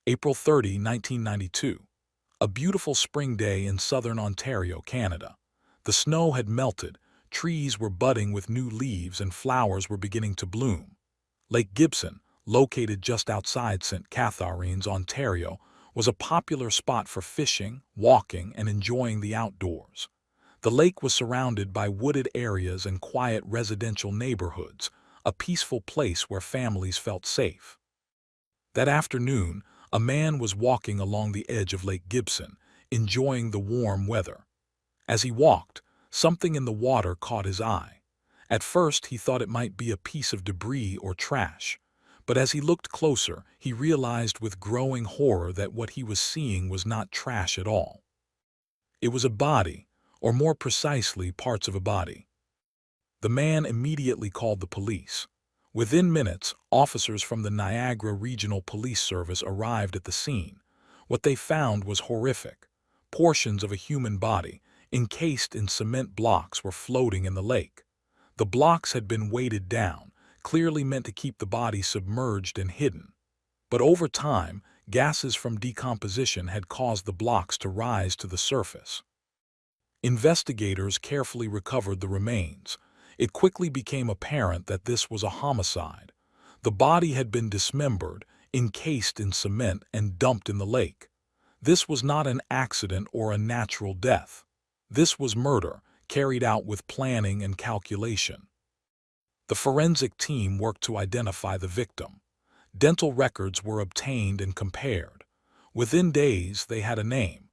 April 30, 1992. A beautiful spring day in southern Ontario, Canada. The snow had melted, trees were budding with new leaves and flowers were beginning to bloom. Lake Gibson, located just outside St. Catharines, Ontario, was a popular spot for fishing, walking, and enjoying the outdoors. The lake was surrounded by wooded areas and quiet residential neighborhoods, a peaceful place where families felt safe. That afternoon, a man was walking along the edge of Lake Gibson, enjoying the warm weather. As he walked, something in the water caught his eye. At first, he thought it might be a piece of debris or trash, but as he looked closer, he realized with growing horror that what he was seeing was not trash at all. It was a body, or more precisely, parts of a body. The man immediately called the police. Within minutes, officers from the Niagara Regional Police Service arrived at the scene. What they found was horrific. Portions of a human body, encased in cement blocks, were floating in the lake. The blocks had been weighted down, clearly meant to keep the body submerged and hidden. But over time, gases from decomposition had caused the blocks to rise to the surface. Investigators carefully recovered the remains. It quickly became apparent that this was a homicide. The body had been dismembered, encased in cement, and dumped in the lake. This was not an accident or a natural death. This was murder, carried out with planning and calculation. The forensic team worked to identify the victim. Dental records were obtained and compared. Within days, they had a name: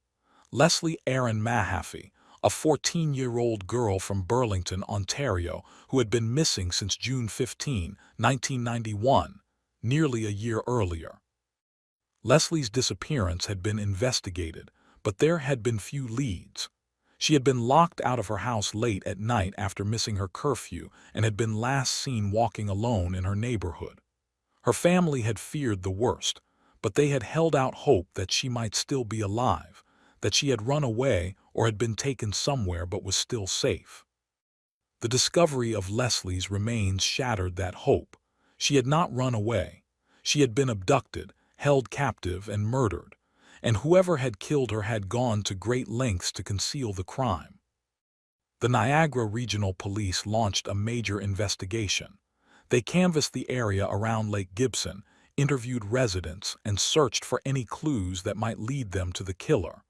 Leslie Erin Mahaffy, a 14-year-old girl from Burlington, Ontario, who had been missing since June 15, 1991, nearly a year earlier. Leslie's disappearance had been investigated, but there had been few leads. She had been locked out of her house late at night after missing her curfew and had been last seen walking alone in her neighborhood. Her family had feared the worst, but they had held out hope that she might still be alive, that she had run away or had been taken somewhere but was still safe. The discovery of Leslie's remains shattered that hope. She had not run away. She had been abducted, held captive, and murdered, and whoever had killed her had gone to great lengths to conceal the crime. The Niagara Regional Police launched a major investigation. They canvassed the area around Lake Gibson, interviewed residents, and searched for any clues that might lead them to the killer.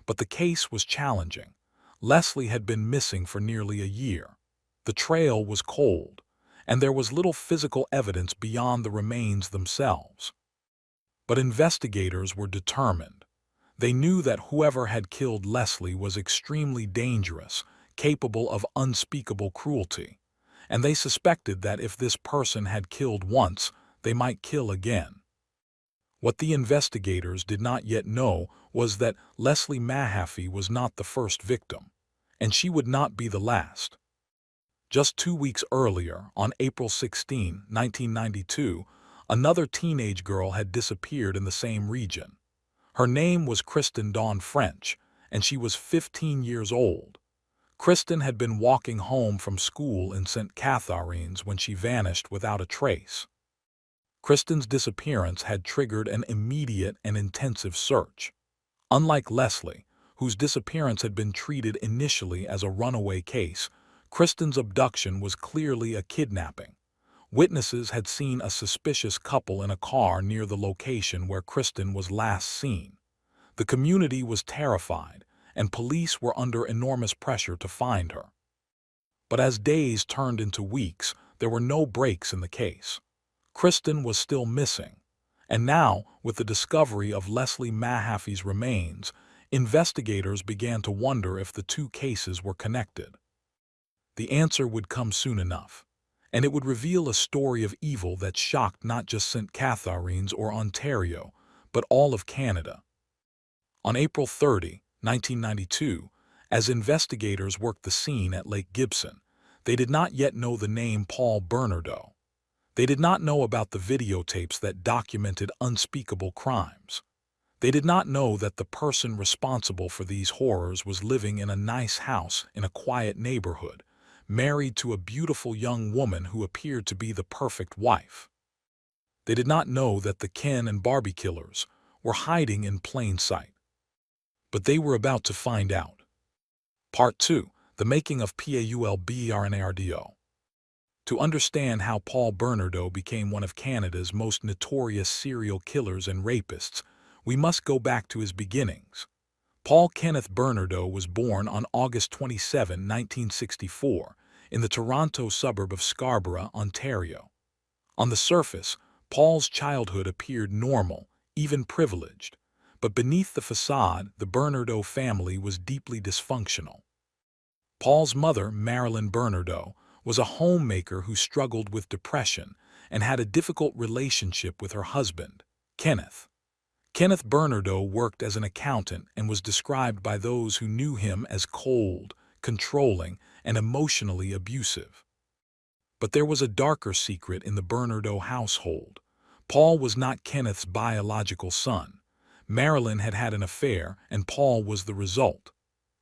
But the case was challenging. Leslie had been missing for nearly a year. The trail was cold, and there was little physical evidence beyond the remains themselves. But investigators were determined. They knew that whoever had killed Leslie was extremely dangerous, capable of unspeakable cruelty, and they suspected that if this person had killed once, they might kill again. What the investigators did not yet know was that Leslie Mahaffy was not the first victim, and she would not be the last. Just 2 weeks earlier, on April 16, 1992, another teenage girl had disappeared in the same region. Her name was Kristen French, and she was 15 years old. Kristen had been walking home from school in St. Catharines when she vanished without a trace. Kristen's disappearance had triggered an immediate and intensive search. Unlike Leslie, whose disappearance had been treated initially as a runaway case, Kristen's abduction was clearly a kidnapping. Witnesses had seen a suspicious couple in a car near the location where Kristen was last seen. The community was terrified, and police were under enormous pressure to find her. But as days turned into weeks, there were no breaks in the case. Kristen was still missing, and now, with the discovery of Leslie Mahaffy's remains, investigators began to wonder if the two cases were connected. The answer would come soon enough, and it would reveal a story of evil that shocked not just St. Catharines or Ontario, but all of Canada. On April 30, 1992, as investigators worked the scene at Lake Gibson, they did not yet know the name Paul Bernardo. They did not know about the videotapes that documented unspeakable crimes. They did not know that the person responsible for these horrors was living in a nice house in a quiet neighborhood, married to a beautiful young woman who appeared to be the perfect wife. They did not know that the Ken and Barbie killers were hiding in plain sight. But they were about to find out. Part 2. The Making of Bernardo. To understand how Paul Bernardo became one of Canada's most notorious serial killers and rapists, we must go back to his beginnings. Paul Kenneth Bernardo was born on August 27, 1964, in the Toronto suburb of Scarborough, Ontario. On the surface, Paul's childhood appeared normal, even privileged, but beneath the facade, the Bernardo family was deeply dysfunctional. Paul's mother, Marilyn Bernardo, was a homemaker who struggled with depression and had a difficult relationship with her husband, Kenneth. Kenneth Bernardo worked as an accountant and was described by those who knew him as cold, controlling, and emotionally abusive. But there was a darker secret in the Bernardo household. Paul was not Kenneth's biological son. Marilyn had had an affair, and Paul was the result.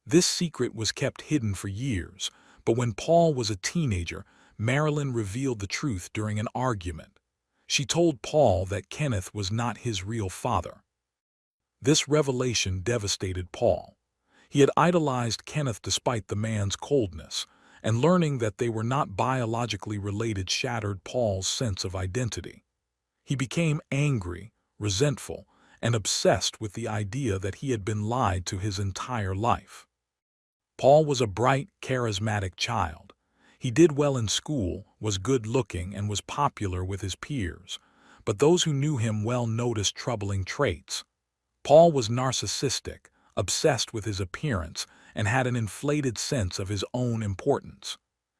This secret was kept hidden for years, but when Paul was a teenager, Marilyn revealed the truth during an argument. She told Paul that Kenneth was not his real father. This revelation devastated Paul. He had idolized Kenneth despite the man's coldness, and learning that they were not biologically related shattered Paul's sense of identity. He became angry, resentful, and obsessed with the idea that he had been lied to his entire life. Paul was a bright, charismatic child. He did well in school, was good-looking, and was popular with his peers, but those who knew him well noticed troubling traits. Paul was narcissistic, obsessed with his appearance, and had an inflated sense of his own importance.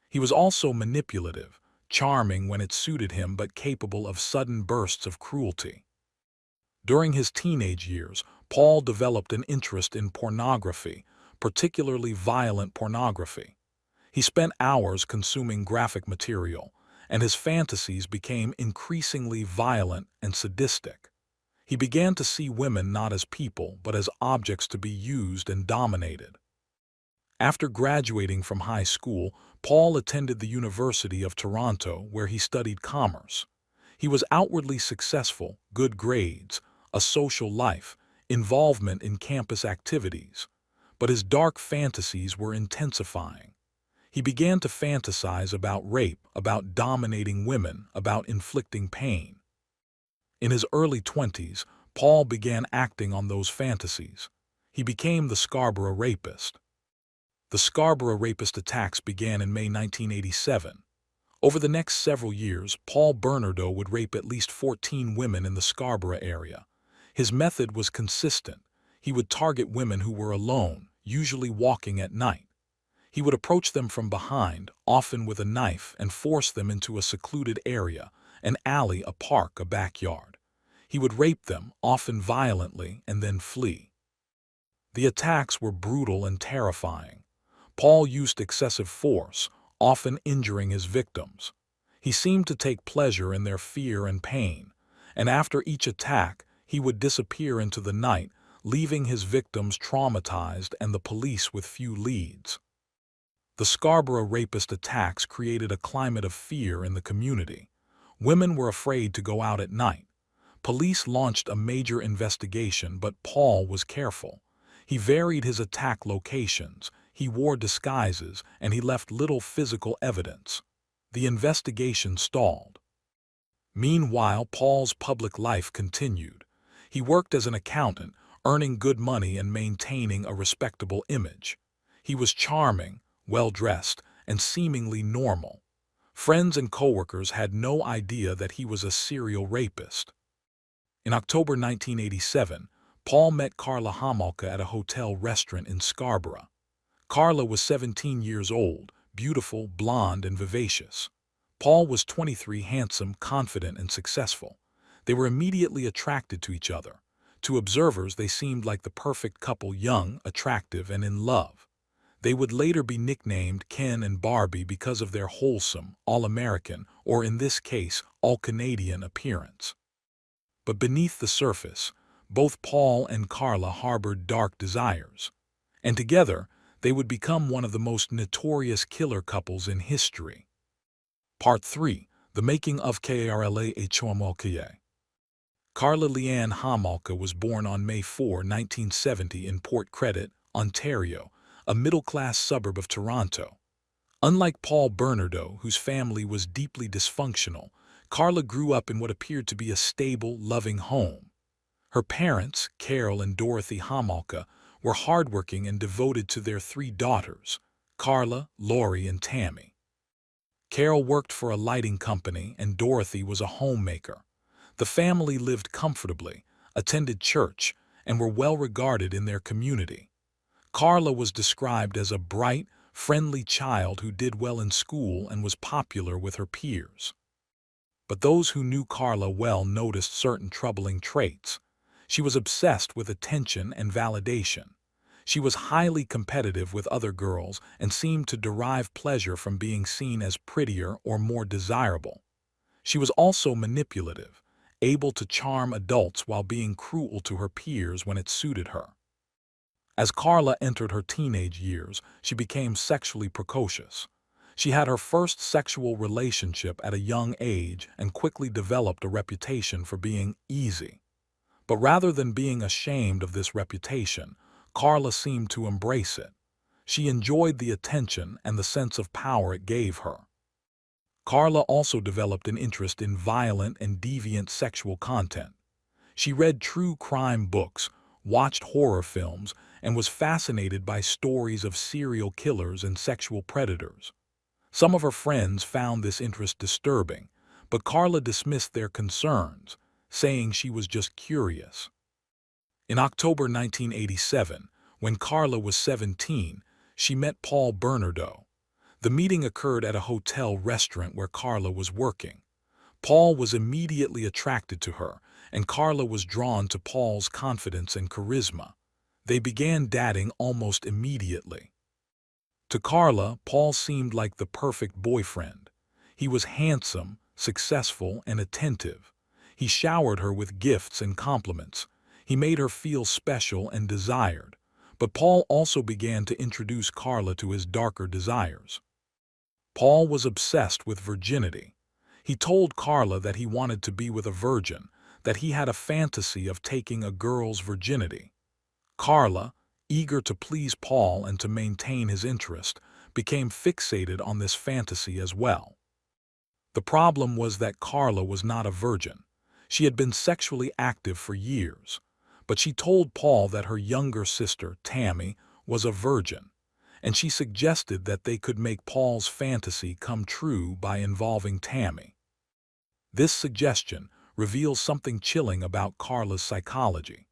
He was also manipulative, charming when it suited him but capable of sudden bursts of cruelty. During his teenage years, Paul developed an interest in pornography, particularly violent pornography. He spent hours consuming graphic material, and his fantasies became increasingly violent and sadistic. He began to see women not as people but as objects to be used and dominated. After graduating from high school, Paul attended the University of Toronto, where he studied commerce. He was outwardly successful, good grades, a social life, involvement in campus activities, but his dark fantasies were intensifying. He began to fantasize about rape, about dominating women, about inflicting pain. In his early 20s, Paul began acting on those fantasies. He became the Scarborough Rapist. The Scarborough Rapist attacks began in May 1987. Over the next several years, Paul Bernardo would rape at least 14 women in the Scarborough area. His method was consistent. He would target women who were alone, usually walking at night. He would approach them from behind, often with a knife, and force them into a secluded area, an alley, a park, a backyard. He would rape them, often violently, and then flee. The attacks were brutal and terrifying. Paul used excessive force, often injuring his victims. He seemed to take pleasure in their fear and pain, and after each attack, he would disappear into the night, leaving his victims traumatized and the police with few leads. The Scarborough Rapist attacks created a climate of fear in the community. Women were afraid to go out at night. Police launched a major investigation, but Paul was careful. He varied his attack locations, he wore disguises, and he left little physical evidence. The investigation stalled. Meanwhile, Paul's public life continued. He worked as an accountant, earning good money and maintaining a respectable image. He was charming, well-dressed, and seemingly normal. Friends and coworkers had no idea that he was a serial rapist. In October 1987, Paul met Karla Homolka at a hotel restaurant in Scarborough. Karla was 17 years old, beautiful, blonde, and vivacious. Paul was 23, handsome, confident, and successful. They were immediately attracted to each other. To observers, they seemed like the perfect couple, young, attractive, and in love. They would later be nicknamed Ken and Barbie because of their wholesome, all-American, or in this case, all-Canadian appearance. But beneath the surface, both Paul and Karla harbored dark desires. And together, they would become one of the most notorious killer couples in history. Part 3. The Making of Karla Homolka. Karla Leanne Homolka was born on May 4, 1970 in Port Credit, Ontario, a middle-class suburb of Toronto. Unlike Paul Bernardo, whose family was deeply dysfunctional, Karla grew up in what appeared to be a stable, loving home. Her parents, Carol and Dorothy Homolka, were hardworking and devoted to their three daughters, Karla, Lori, and Tammy. Carol worked for a lighting company and Dorothy was a homemaker. The family lived comfortably, attended church, and were well regarded in their community. Karla was described as a bright, friendly child who did well in school and was popular with her peers. But those who knew Karla well noticed certain troubling traits. She was obsessed with attention and validation. She was highly competitive with other girls and seemed to derive pleasure from being seen as prettier or more desirable. She was also manipulative, able to charm adults while being cruel to her peers when it suited her. As Karla entered her teenage years, she became sexually precocious. She had her first sexual relationship at a young age and quickly developed a reputation for being easy. But rather than being ashamed of this reputation, Karla seemed to embrace it. She enjoyed the attention and the sense of power it gave her. Karla also developed an interest in violent and deviant sexual content. She read true crime books, watched horror films, and was fascinated by stories of serial killers and sexual predators. Some of her friends found this interest disturbing, but Karla dismissed their concerns, saying she was just curious. In October 1987, when Karla was 17, she met Paul Bernardo. The meeting occurred at a hotel restaurant where Karla was working. Paul was immediately attracted to her, and Karla was drawn to Paul's confidence and charisma. They began dating almost immediately. To Karla, Paul seemed like the perfect boyfriend. He was handsome, successful, and attentive. He showered her with gifts and compliments. He made her feel special and desired. But Paul also began to introduce Karla to his darker desires. Paul was obsessed with virginity. He told Karla that he wanted to be with a virgin, that he had a fantasy of taking a girl's virginity. Karla, eager to please Paul and to maintain his interest, became fixated on this fantasy as well. The problem was that Karla was not a virgin. She had been sexually active for years, but she told Paul that her younger sister, Tammy, was a virgin, and she suggested that they could make Paul's fantasy come true by involving Tammy. This suggestion reveals something chilling about Karla's psychology.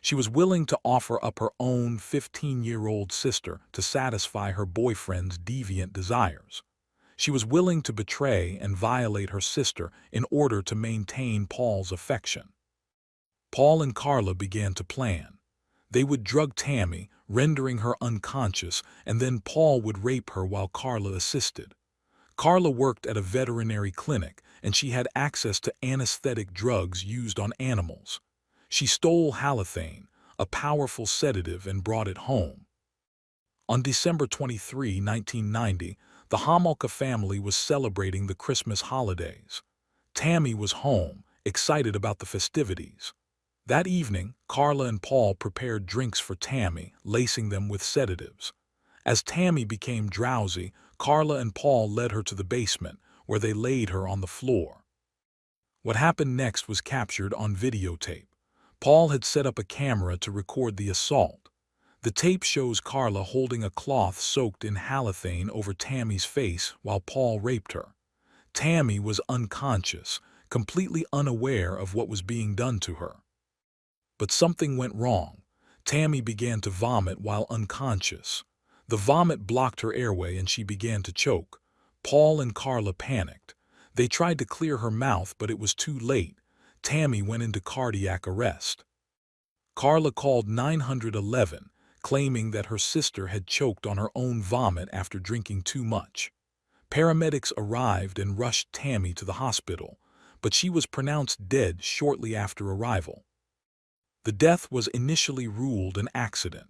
She was willing to offer up her own 15-year-old sister to satisfy her boyfriend's deviant desires. She was willing to betray and violate her sister in order to maintain Paul's affection. Paul and Karla began to plan. They would drug Tammy, rendering her unconscious, and then Paul would rape her while Karla assisted. Karla worked at a veterinary clinic, and she had access to anesthetic drugs used on animals. She stole halothane, a powerful sedative, and brought it home. On December 23, 1990, the Homolka family was celebrating the Christmas holidays. Tammy was home, excited about the festivities. That evening, Karla and Paul prepared drinks for Tammy, lacing them with sedatives. As Tammy became drowsy, Karla and Paul led her to the basement, where they laid her on the floor. What happened next was captured on videotape. Paul had set up a camera to record the assault. The tape shows Karla holding a cloth soaked in halothane over Tammy's face while Paul raped her. Tammy was unconscious, completely unaware of what was being done to her. But something went wrong. Tammy began to vomit while unconscious. The vomit blocked her airway and she began to choke. Paul and Karla panicked. They tried to clear her mouth, but it was too late. Tammy went into cardiac arrest. Karla called 911, claiming that her sister had choked on her own vomit after drinking too much. Paramedics arrived and rushed Tammy to the hospital, but she was pronounced dead shortly after arrival. The death was initially ruled an accident.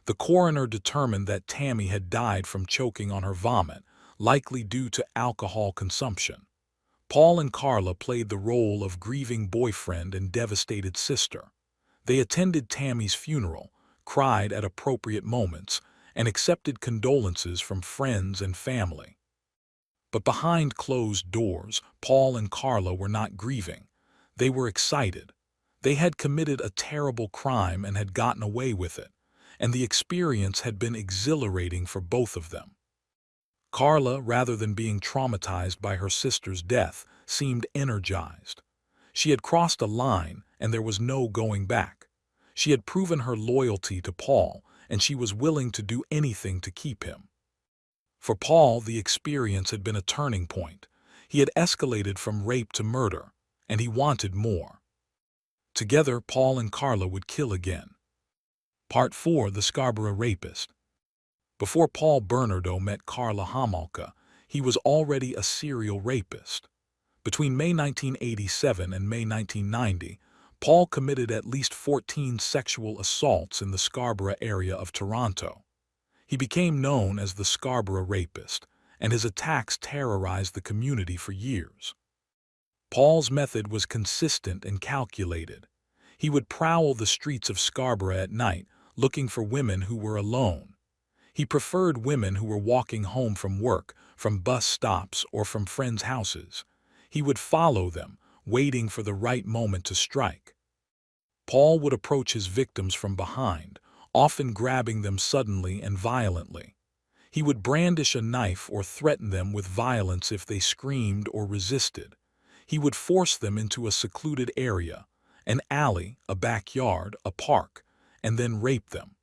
The coroner determined that Tammy had died from choking on her vomit, likely due to alcohol consumption. Paul and Karla played the role of grieving boyfriend and devastated sister. They attended Tammy's funeral, cried at appropriate moments, and accepted condolences from friends and family. But behind closed doors, Paul and Karla were not grieving. They were excited. They had committed a terrible crime and had gotten away with it, and the experience had been exhilarating for both of them. Karla, rather than being traumatized by her sister's death, seemed energized. She had crossed a line, and there was no going back. She had proven her loyalty to Paul, and she was willing to do anything to keep him. For Paul, the experience had been a turning point. He had escalated from rape to murder, and he wanted more. Together, Paul and Karla would kill again. Part 4: The Scarborough Rapist. Before Paul Bernardo met Karla Homolka, he was already a serial rapist. Between May 1987 and May 1990, Paul committed at least 14 sexual assaults in the Scarborough area of Toronto. He became known as the Scarborough Rapist, and his attacks terrorized the community for years. Paul's method was consistent and calculated. He would prowl the streets of Scarborough at night, looking for women who were alone. He preferred women who were walking home from work, from bus stops, or from friends' houses. He would follow them, waiting for the right moment to strike. Paul would approach his victims from behind, often grabbing them suddenly and violently. He would brandish a knife or threaten them with violence if they screamed or resisted. He would force them into a secluded area, an alley, a backyard, a park, and then rape them.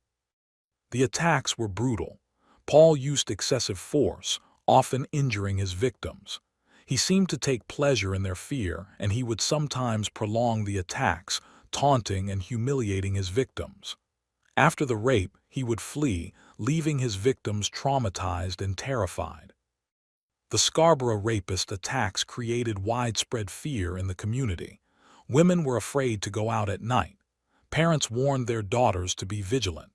The attacks were brutal. Paul used excessive force, often injuring his victims. He seemed to take pleasure in their fear, and he would sometimes prolong the attacks, taunting and humiliating his victims. After the rape, he would flee, leaving his victims traumatized and terrified. The Scarborough Rapist attacks created widespread fear in the community. Women were afraid to go out at night. Parents warned their daughters to be vigilant.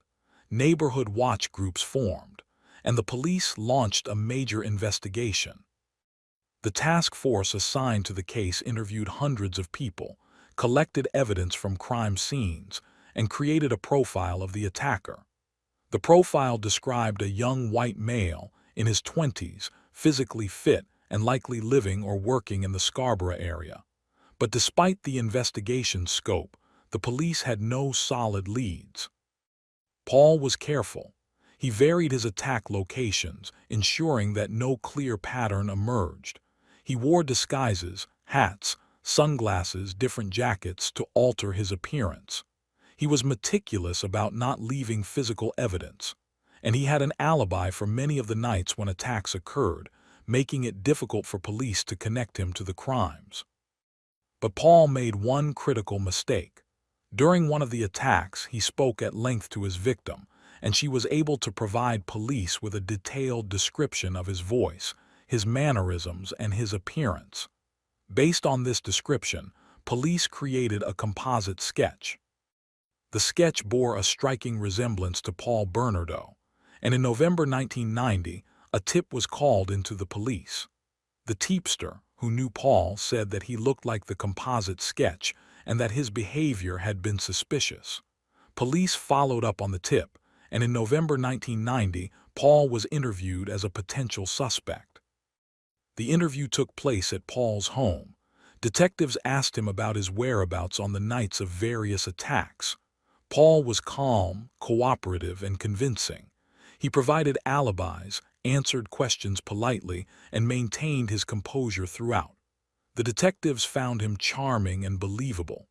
Neighborhood watch groups formed, and the police launched a major investigation. The task force assigned to the case interviewed hundreds of people, collected evidence from crime scenes, and created a profile of the attacker. The profile described a young white male in his 20s, physically fit and likely living or working in the Scarborough area. But despite the investigation's scope, the police had no solid leads. Paul was careful. He varied his attack locations, ensuring that no clear pattern emerged. He wore disguises, hats, sunglasses, different jackets to alter his appearance. He was meticulous about not leaving physical evidence, and he had an alibi for many of the nights when attacks occurred, making it difficult for police to connect him to the crimes. But Paul made one critical mistake. During one of the attacks, he spoke at length to his victim, and she was able to provide police with a detailed description of his voice, his mannerisms, and his appearance. Based on this description, police created a composite sketch. The sketch bore a striking resemblance to Paul Bernardo, and in November 1990, a tip was called into the police. The tipster, who knew Paul, said that he looked like the composite sketch and that his behavior had been suspicious. Police followed up on the tip, and in November 1990, Paul was interviewed as a potential suspect. The interview took place at Paul's home. Detectives asked him about his whereabouts on the nights of various attacks. Paul was calm, cooperative, and convincing. He provided alibis, answered questions politely, and maintained his composure throughout. The detectives found him charming and believable.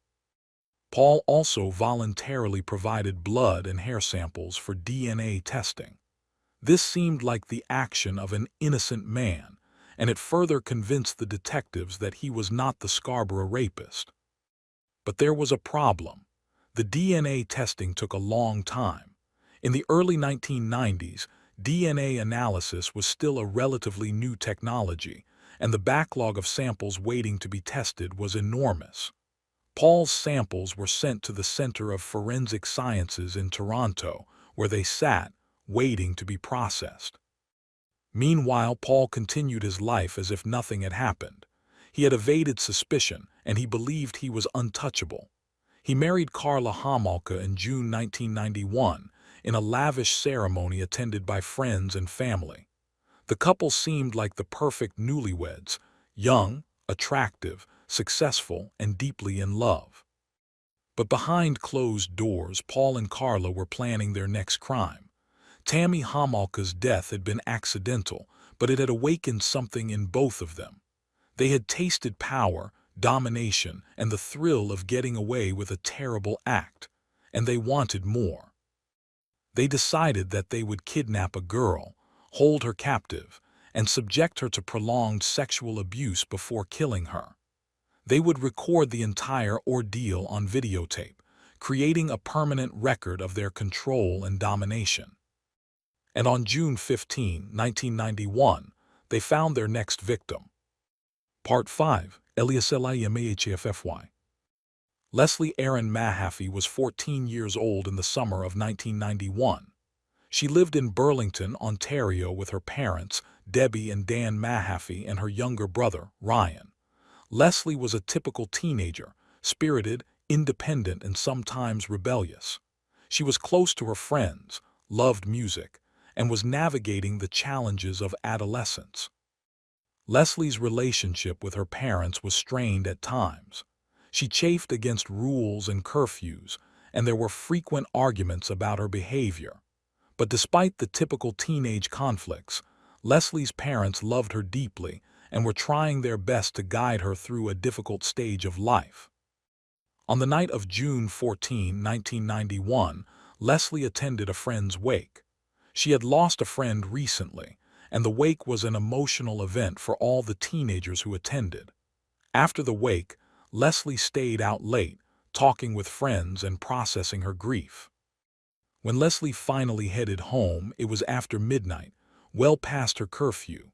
Paul also voluntarily provided blood and hair samples for DNA testing. This seemed like the action of an innocent man, and it further convinced the detectives that he was not the Scarborough Rapist. But there was a problem. The DNA testing took a long time. In the early 1990s, DNA analysis was still a relatively new technology, and the backlog of samples waiting to be tested was enormous. Paul's samples were sent to the Center of Forensic Sciences in Toronto, where they sat, waiting to be processed. Meanwhile, Paul continued his life as if nothing had happened. He had evaded suspicion, and he believed he was untouchable. He married Karla Homolka in June 1991 in a lavish ceremony attended by friends and family. The couple seemed like the perfect newlyweds, young, attractive, successful, and deeply in love. But behind closed doors, Paul and Karla were planning their next crime. Tammy Homolka's death had been accidental, but it had awakened something in both of them. They had tasted power, domination, and the thrill of getting away with a terrible act, and they wanted more. They decided that they would kidnap a girl, hold her captive, and subject her to prolonged sexual abuse before killing her. They would record the entire ordeal on videotape, creating a permanent record of their control and domination. And on June 15, 1991, they found their next victim. Part 5. Mahffy. Leslie Erin Mahaffy was 14 years old in the summer of 1991. She lived in Burlington, Ontario with her parents, Debbie and Dan Mahaffy, and her younger brother, Ryan. Leslie was a typical teenager, spirited, independent, and sometimes rebellious. She was close to her friends, loved music, and was navigating the challenges of adolescence. Leslie's relationship with her parents was strained at times. She chafed against rules and curfews, and there were frequent arguments about her behavior. But despite the typical teenage conflicts, Leslie's parents loved her deeply and were trying their best to guide her through a difficult stage of life. On the night of June 14, 1991, Leslie attended a friend's wake. She had lost a friend recently, and the wake was an emotional event for all the teenagers who attended. After the wake, Leslie stayed out late, talking with friends and processing her grief. When Leslie finally headed home, it was after midnight, well past her curfew.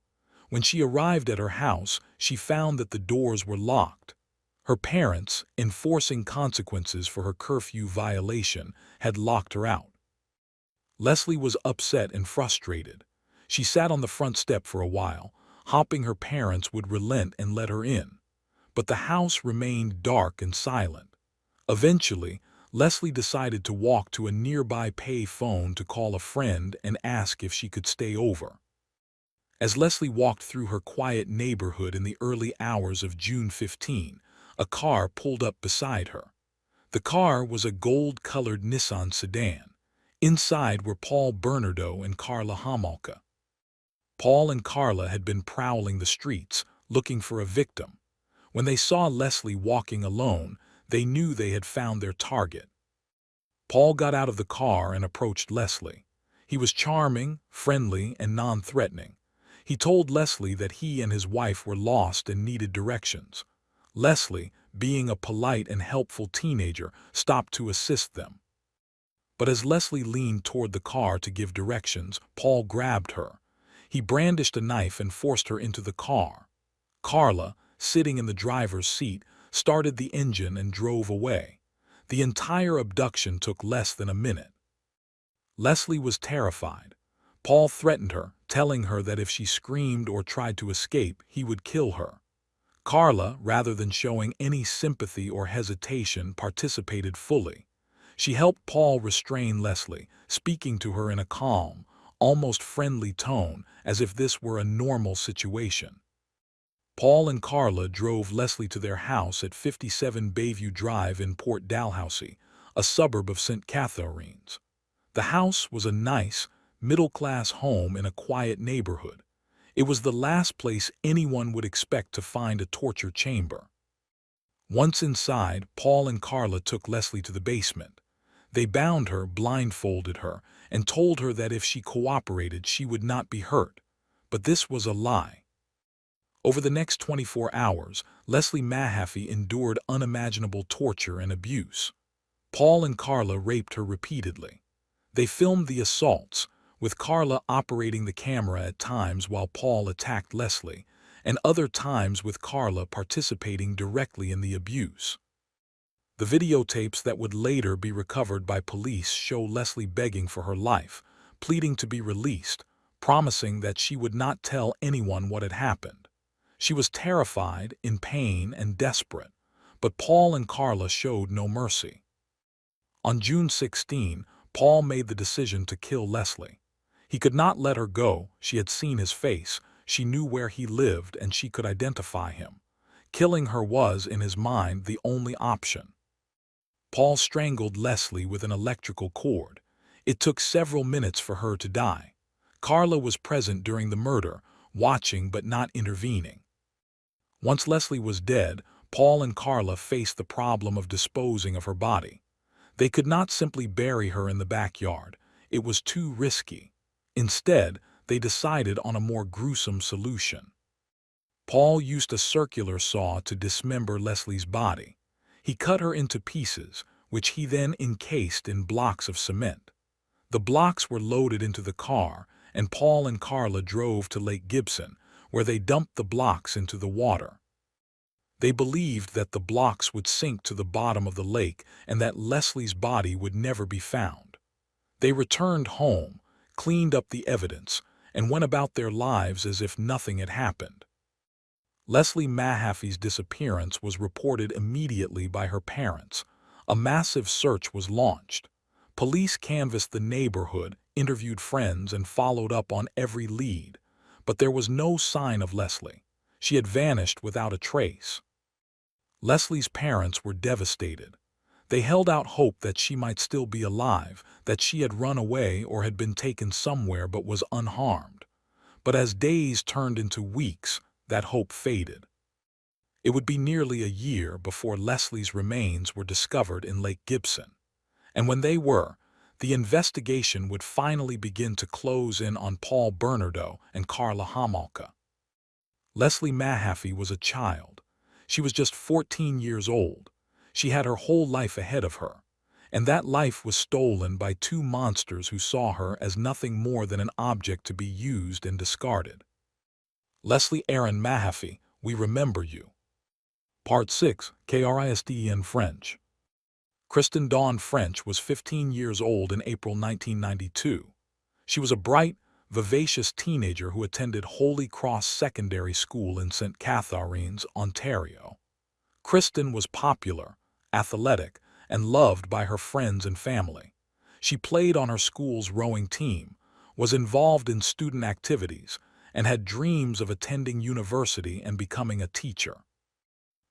When she arrived at her house, she found that the doors were locked. Her parents, enforcing consequences for her curfew violation, had locked her out. Leslie was upset and frustrated. She sat on the front step for a while, hoping her parents would relent and let her in. But the house remained dark and silent. Eventually, Leslie decided to walk to a nearby pay phone to call a friend and ask if she could stay over. As Leslie walked through her quiet neighborhood in the early hours of June 15, a car pulled up beside her. The car was a gold-colored Nissan sedan. Inside were Bernardo and Karla Homolka. Paul and Karla had been prowling the streets, looking for a victim. When they saw Leslie walking alone, they knew they had found their target. Paul got out of the car and approached Leslie. He was charming, friendly, and non-threatening. He told Leslie that he and his wife were lost and needed directions. Leslie, being a polite and helpful teenager, stopped to assist them. But as Leslie leaned toward the car to give directions, Paul grabbed her. He brandished a knife and forced her into the car. Karla, sitting in the driver's seat, started the engine and drove away. The entire abduction took less than a minute. Leslie was terrified. Paul threatened her, telling her that if she screamed or tried to escape, he would kill her. Karla, rather than showing any sympathy or hesitation, participated fully. She helped Paul restrain Leslie, speaking to her in a calm, almost friendly tone, as if this were a normal situation. Paul and Karla drove Leslie to their house at 57 Bayview Drive in Port Dalhousie, a suburb of St. Catharines. The house was a nice, middle-class home in a quiet neighborhood. It was the last place anyone would expect to find a torture chamber. Once inside, Paul and Karla took Leslie to the basement. They bound her, blindfolded her, and told her that if she cooperated, she would not be hurt. But this was a lie. Over the next 24 hours, Leslie Mahaffy endured unimaginable torture and abuse. Paul and Karla raped her repeatedly. They filmed the assaults, with Karla operating the camera at times while Paul attacked Leslie, and other times with Karla participating directly in the abuse. The videotapes that would later be recovered by police show Leslie begging for her life, pleading to be released, promising that she would not tell anyone what had happened. She was terrified, in pain, and desperate, but Paul and Karla showed no mercy. On June 16, Paul made the decision to kill Leslie. He could not let her go. She had seen his face, she knew where he lived, and she could identify him. Killing her was, in his mind, the only option. Paul strangled Leslie with an electrical cord. It took several minutes for her to die. Karla was present during the murder, watching but not intervening. Once Leslie was dead, Paul and Karla faced the problem of disposing of her body. They could not simply bury her in the backyard. It was too risky. Instead, they decided on a more gruesome solution. Paul used a circular saw to dismember Leslie's body. He cut her into pieces, which he then encased in blocks of cement. The blocks were loaded into the car, and Paul and Karla drove to Lake Gibson, where they dumped the blocks into the water. They believed that the blocks would sink to the bottom of the lake and that Leslie's body would never be found. They returned home, cleaned up the evidence, and went about their lives as if nothing had happened. Leslie Mahaffy's disappearance was reported immediately by her parents. A massive search was launched. Police canvassed the neighborhood, interviewed friends, and followed up on every lead. But there was no sign of Leslie. She had vanished without a trace. Leslie's parents were devastated. They held out hope that she might still be alive, that she had run away or had been taken somewhere but was unharmed. But as days turned into weeks, that hope faded. It would be nearly a year before Leslie's remains were discovered in Lake Gibson. And when they were, the investigation would finally begin to close in on Paul Bernardo and Karla Homolka. Leslie Mahaffy was a child. She was just 14 years old. She had her whole life ahead of her, and that life was stolen by two monsters who saw her as nothing more than an object to be used and discarded. Leslie Aaron Mahaffy, we remember you. Part 6, Kristen French. Kristen Dawn French was 15 years old in April 1992. She was a bright, vivacious teenager who attended Holy Cross Secondary School in St. Catharines, Ontario. Kristen was popular, athletic, and loved by her friends and family. She played on her school's rowing team, was involved in student activities, and had dreams of attending university and becoming a teacher.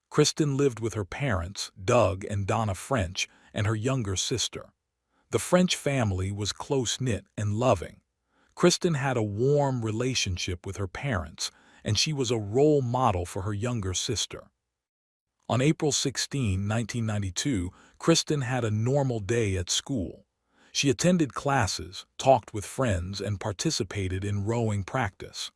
Kristen lived with her parents, Doug and Donna French, and her younger sister. The French family was close-knit and loving. Kristen had a warm relationship with her parents, and she was a role model for her younger sister. On April 16, 1992, Kristen had a normal day at school. She attended classes, talked with friends, and participated in rowing practice.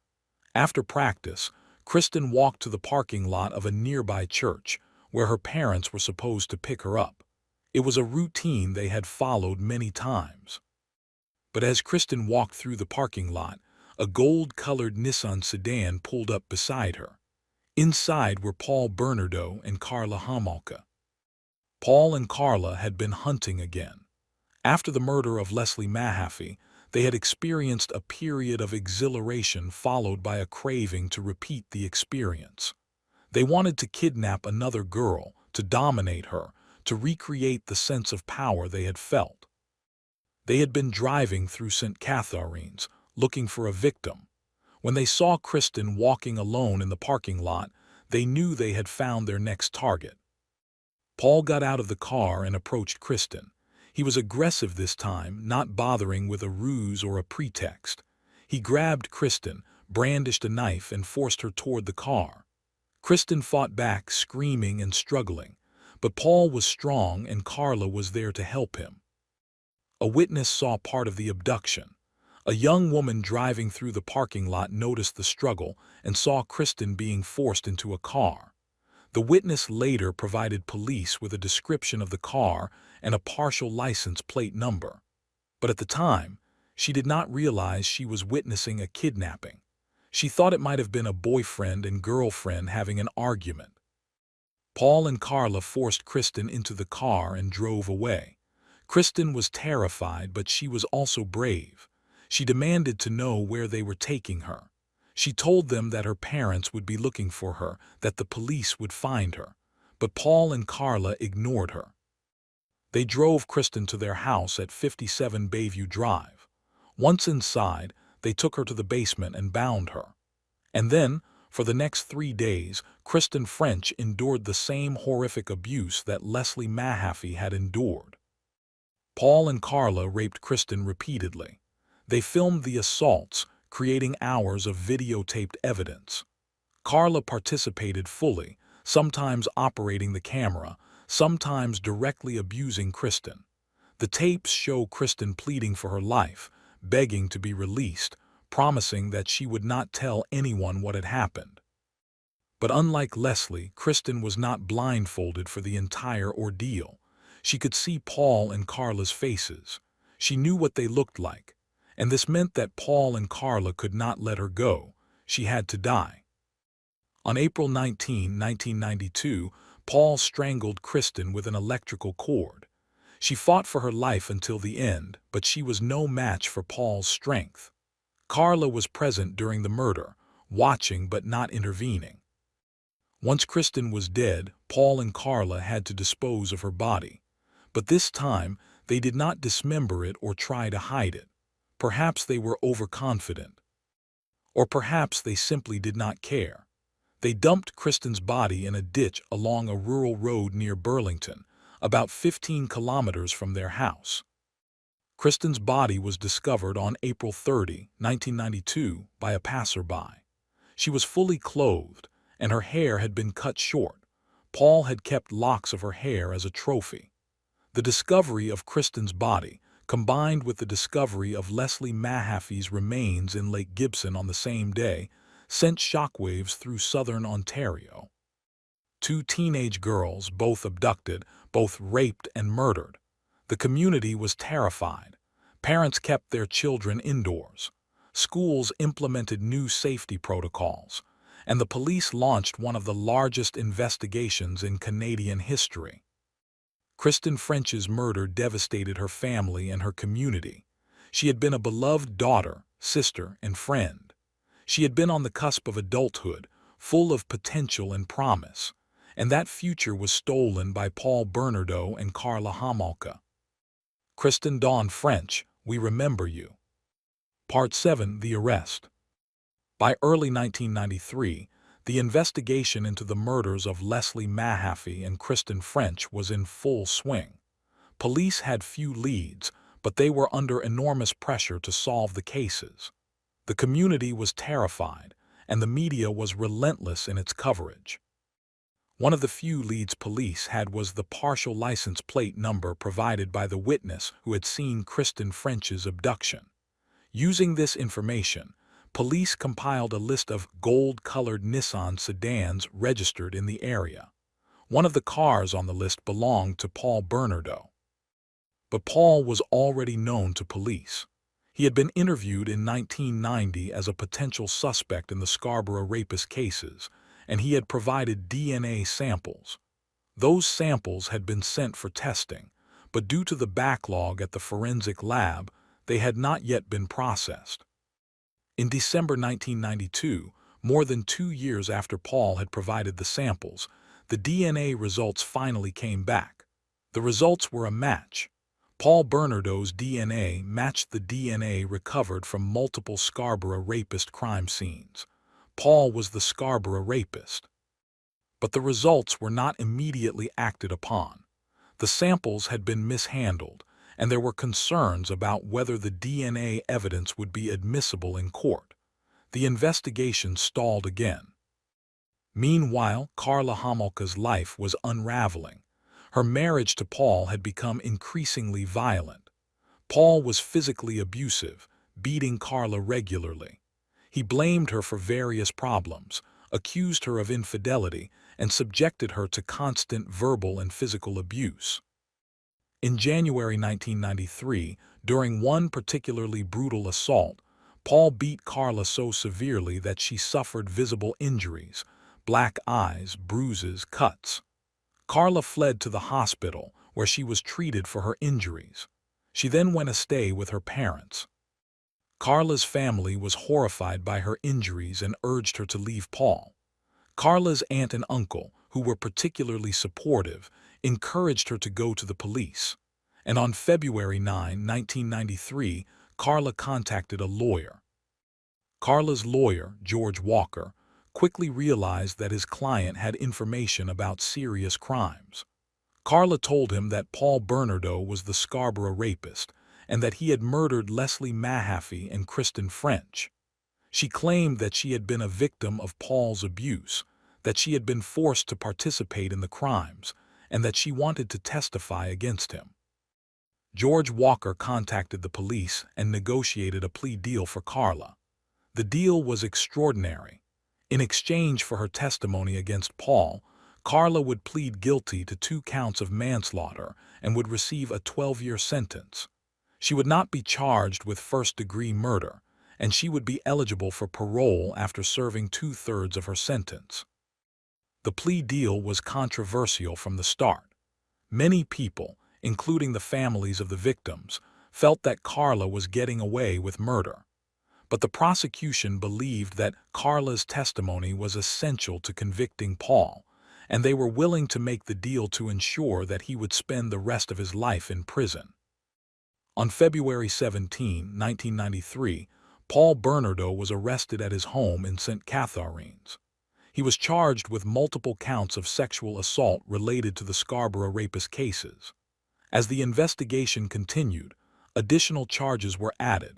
After practice, Kristen walked to the parking lot of a nearby church, where her parents were supposed to pick her up. It was a routine they had followed many times. But as Kristen walked through the parking lot, a gold-colored Nissan sedan pulled up beside her. Inside were Paul Bernardo and Karla Homolka. Paul and Karla had been hunting again. After the murder of Leslie Mahaffy, they had experienced a period of exhilaration followed by a craving to repeat the experience. They wanted to kidnap another girl, to dominate her, to recreate the sense of power they had felt. They had been driving through St. Catharines, looking for a victim. When they saw Kristen walking alone in the parking lot, they knew they had found their next target. Paul got out of the car and approached Kristen. He was aggressive this time, not bothering with a ruse or a pretext. He grabbed Kristen, brandished a knife, and forced her toward the car. Kristen fought back, screaming and struggling, but Paul was strong and Karla was there to help him. A witness saw part of the abduction. A young woman driving through the parking lot noticed the struggle and saw Kristen being forced into a car. The witness later provided police with a description of the car and a partial license plate number. But at the time, she did not realize she was witnessing a kidnapping. She thought it might have been a boyfriend and girlfriend having an argument. Paul and Karla forced Kristen into the car and drove away. Kristen was terrified, but she was also brave. She demanded to know where they were taking her. She told them that her parents would be looking for her, that the police would find her. But Paul and Karla ignored her. They drove Kristen to their house at 57 Bayview Drive. Once inside, they took her to the basement and bound her. And then, for the next 3 days, Kristen French endured the same horrific abuse that Leslie Mahaffy had endured. Paul and Karla raped Kristen repeatedly. They filmed the assaults, creating hours of videotaped evidence. Karla participated fully, sometimes operating the camera, sometimes directly abusing Kristen. The tapes show Kristen pleading for her life, begging to be released, promising that she would not tell anyone what had happened. But unlike Leslie, Kristen was not blindfolded for the entire ordeal. She could see Paul and Karla's faces. She knew what they looked like, and this meant that Paul and Karla could not let her go. She had to die. On April 19, 1992, Paul strangled Kristen with an electrical cord. She fought for her life until the end, but she was no match for Paul's strength. Karla was present during the murder, watching but not intervening. Once Kristen was dead, Paul and Karla had to dispose of her body. But this time, they did not dismember it or try to hide it. Perhaps they were overconfident. Or perhaps they simply did not care. They dumped Kristen's body in a ditch along a rural road near Burlington, about 15 kilometers from their house. Kristen's body was discovered on April 30, 1992, by a passerby. She was fully clothed, and her hair had been cut short. Paul had kept locks of her hair as a trophy. The discovery of Kristen's body, combined with the discovery of Leslie Mahaffy's remains in Lake Gibson on the same day, sent shockwaves through southern Ontario. 2 teenage girls, both abducted, both raped and murdered. The community was terrified. Parents kept their children indoors. Schools implemented new safety protocols, and the police launched one of the largest investigations in Canadian history. Kristen French's murder devastated her family and her community. She had been a beloved daughter, sister, and friend. She had been on the cusp of adulthood, full of potential and promise, and that future was stolen by Paul Bernardo and Karla Homolka. Kristen Dawn French, we remember you. Part 7, The Arrest. By early 1993, the investigation into the murders of Leslie Mahaffy and Kristen French was in full swing. Police had few leads, but they were under enormous pressure to solve the cases. The community was terrified, and the media was relentless in its coverage. One of the few leads police had was the partial license plate number provided by the witness who had seen Kristen French's abduction. Using this information, police compiled a list of gold-colored Nissan sedans registered in the area. One of the cars on the list belonged to Paul Bernardo. But Paul was already known to police. He had been interviewed in 1990 as a potential suspect in the Scarborough Rapist cases, and he had provided DNA samples. Those samples had been sent for testing, but due to the backlog at the forensic lab, they had not yet been processed. In December 1992, more than 2 years after Paul had provided the samples, the DNA results finally came back. The results were a match. Paul Bernardo's DNA matched the DNA recovered from multiple Scarborough Rapist crime scenes. Paul was the Scarborough Rapist. But the results were not immediately acted upon. The samples had been mishandled, and there were concerns about whether the DNA evidence would be admissible in court. The investigation stalled again. Meanwhile, Karla Homolka's life was unraveling. Her marriage to Paul had become increasingly violent. Paul was physically abusive, beating Karla regularly. He blamed her for various problems, accused her of infidelity, and subjected her to constant verbal and physical abuse. In January 1993, during one particularly brutal assault, Paul beat Karla so severely that she suffered visible injuries, black eyes, bruises, cuts. Karla fled to the hospital, where she was treated for her injuries. She then went to stay with her parents. Karla's family was horrified by her injuries and urged her to leave Paul. Karla's aunt and uncle, who were particularly supportive, encouraged her to go to the police. And on February 9, 1993, Karla contacted a lawyer. Karla's lawyer, George Walker, quickly realized that his client had information about serious crimes. Karla told him that Paul Bernardo was the Scarborough Rapist and that he had murdered Leslie Mahaffy and Kristen French. She claimed that she had been a victim of Paul's abuse, that she had been forced to participate in the crimes, and that she wanted to testify against him. George Walker contacted the police and negotiated a plea deal for Karla. The deal was extraordinary. In exchange for her testimony against Paul, Karla would plead guilty to 2 counts of manslaughter and would receive a 12-year sentence. She would not be charged with first-degree murder, and she would be eligible for parole after serving 2/3 of her sentence. The plea deal was controversial from the start. Many people, including the families of the victims, felt that Karla was getting away with murder. But the prosecution believed that Karla's testimony was essential to convicting Paul, and they were willing to make the deal to ensure that he would spend the rest of his life in prison. On February 17, 1993, Paul Bernardo was arrested at his home in St. Catharines. He was charged with multiple counts of sexual assault related to the Scarborough Rapist cases. As the investigation continued, additional charges were added: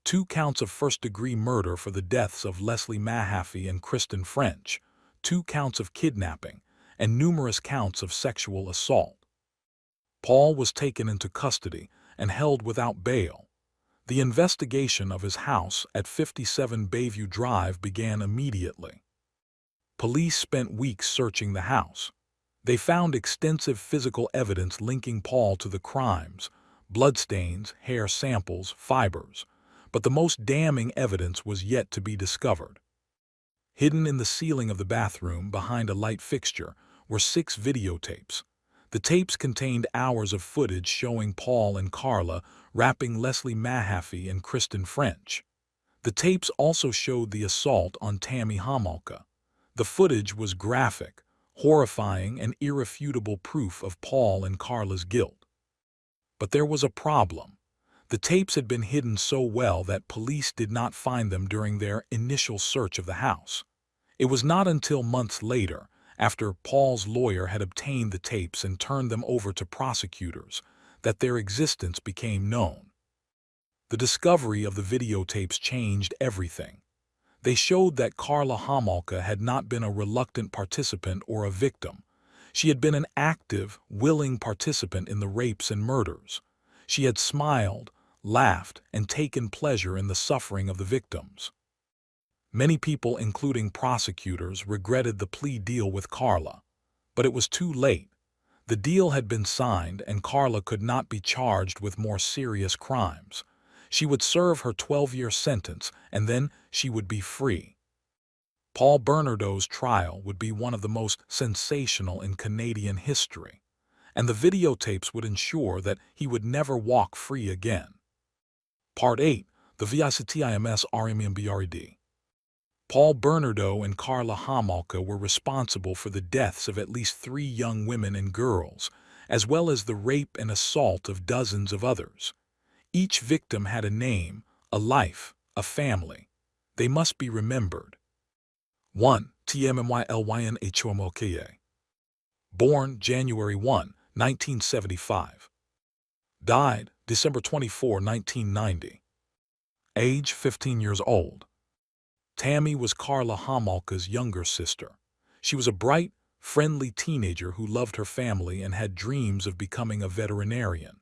2 counts of first-degree murder for the deaths of Leslie Mahaffy and Kristen French, 2 counts of kidnapping, and numerous counts of sexual assault. Paul was taken into custody and held without bail. The investigation of his house at 57 Bayview Drive began immediately. Police spent weeks searching the house. They found extensive physical evidence linking Paul to the crimes: bloodstains, hair samples, fibers. But the most damning evidence was yet to be discovered. Hidden in the ceiling of the bathroom behind a light fixture were 6 videotapes. The tapes contained hours of footage showing Paul and Karla rapping Leslie Mahaffy and Kristen French. The tapes also showed the assault on Tammy Homolka. The footage was graphic, horrifying, and irrefutable proof of Paul and Karla's guilt. But there was a problem. The tapes had been hidden so well that police did not find them during their initial search of the house. It was not until months later, after Paul's lawyer had obtained the tapes and turned them over to prosecutors, that their existence became known. The discovery of the videotapes changed everything. They showed that Karla Homolka had not been a reluctant participant or a victim. She had been an active, willing participant in the rapes and murders. She had smiled, laughed, and taken pleasure in the suffering of the victims. Many people, including prosecutors, regretted the plea deal with Karla. But it was too late. The deal had been signed, and Karla could not be charged with more serious crimes. She would serve her 12-year sentence, and then she would be free. Paul Bernardo's trial would be one of the most sensational in Canadian history, and the videotapes would ensure that he would never walk free again. Part 8. The VICTIMS RMMBRD. Paul Bernardo and Karla Homolka were responsible for the deaths of at least 3 young women and girls, as well as the rape and assault of dozens of others. Each victim had a name, a life, a family. They must be remembered. 1. Tammy Homolka. Born January 1, 1975. Died December 24, 1990. Age 15 years old. Tammy was Karla Homolka's younger sister. She was a bright, friendly teenager who loved her family and had dreams of becoming a veterinarian.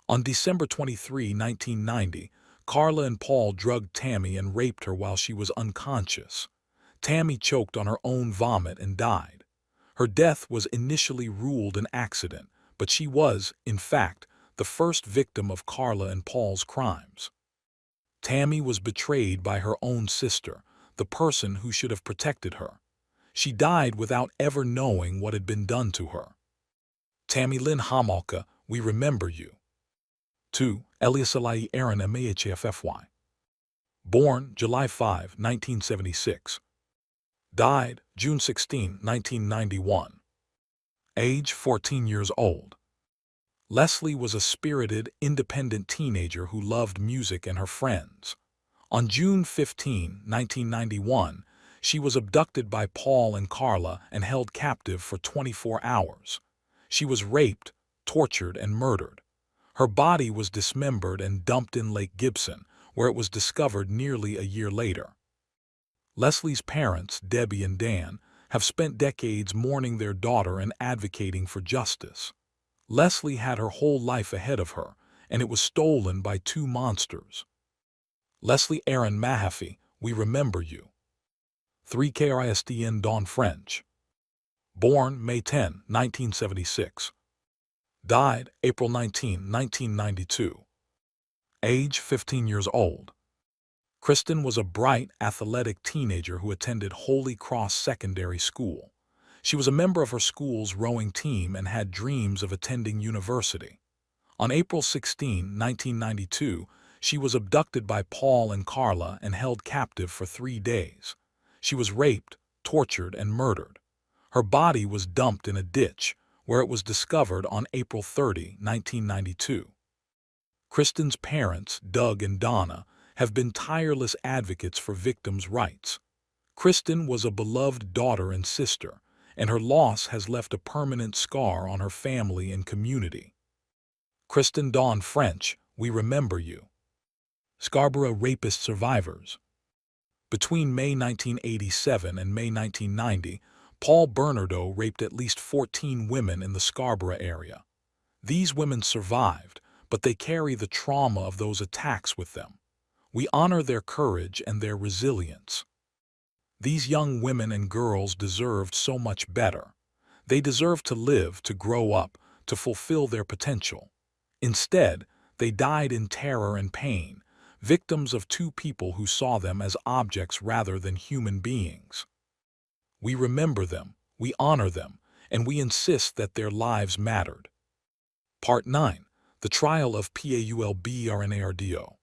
On December 23, 1990, Karla and Paul drugged Tammy and raped her while she was unconscious. Tammy choked on her own vomit and died. Her death was initially ruled an accident, but she was, in fact, the first victim of Karla and Paul's crimes. Tammy was betrayed by her own sister, the person who should have protected her. She died without ever knowing what had been done to her. Tammy Lynn Homolka, we remember you. 2. Elias Alai Aaron Mahffy. Born July 5, 1976. Died June 16, 1991. Age 14 years old. Leslie was a spirited, independent teenager who loved music and her friends. On June 15, 1991, she was abducted by Paul and Karla and held captive for 24 hours. She was raped, tortured, and murdered. Her body was dismembered and dumped in Lake Gibson, where it was discovered nearly a year later. Leslie's parents, Debbie and Dan, have spent decades mourning their daughter and advocating for justice. Leslie had her whole life ahead of her, and it was stolen by two monsters. Leslie Aaron Mahaffy, we remember you. 3 Kristen Dawn French. Born May 10, 1976. Died April 19, 1992. Age 15 years old. Kristen was a bright, athletic teenager who attended Holy Cross Secondary School. She was a member of her school's rowing team and had dreams of attending university. On April 16, 1992, she was abducted by Paul and Karla and held captive for 3 days. She was raped, tortured, and murdered. Her body was dumped in a ditch, where it was discovered on April 30, 1992. Kristen's parents, Doug and Donna, have been tireless advocates for victims' rights. Kristen was a beloved daughter and sister, and her loss has left a permanent scar on her family and community. Kristen Dawn French, we remember you. Scarborough Rapist survivors. Between May 1987 and May 1990, Paul Bernardo raped at least 14 women in the Scarborough area. These women survived, but they carry the trauma of those attacks with them. We honor their courage and their resilience. These young women and girls deserved so much better. They deserved to live, to grow up, to fulfill their potential. Instead, they died in terror and pain, victims of two people who saw them as objects rather than human beings. We remember them, we honor them, and we insist that their lives mattered. Part 9. The Trial of Paul Bernardo.